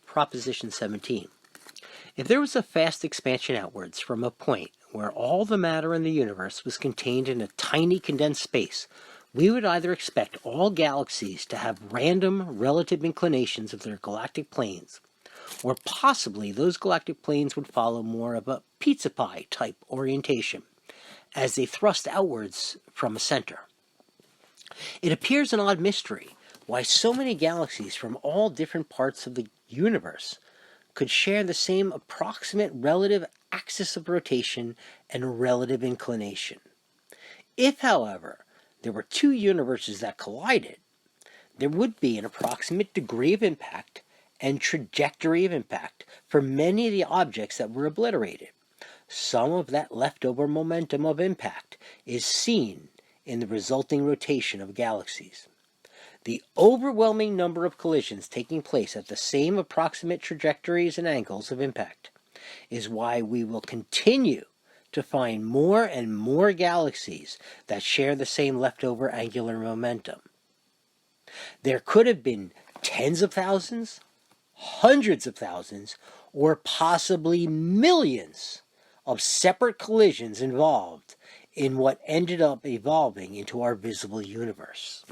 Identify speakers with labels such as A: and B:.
A: Proposition 17. If there was a fast expansion outwards from a point where all the matter in the universe was contained in a tiny condensed space, we would either expect all galaxies to have random relative inclinations of their galactic planes, or possibly those galactic planes would follow more of a pizza pie type orientation as they thrust outwards from a center. It appears an odd mystery why so many galaxies from all different parts of the universe could share the same approximate relative axis of rotation and relative inclination. If, however, there were two universes that collided, there would be an approximate degree of impact and trajectory of impact for many of the objects that were obliterated. Some of that leftover momentum of impact is seen in the resulting rotation of galaxies. The overwhelming number of collisions taking place at the same approximate trajectories and angles of impact is why we will continue to find more and more galaxies that share the same leftover angular momentum. There could have been tens of thousands, hundreds of thousands, or possibly millions of separate collisions involved in what ended up evolving into our visible universe.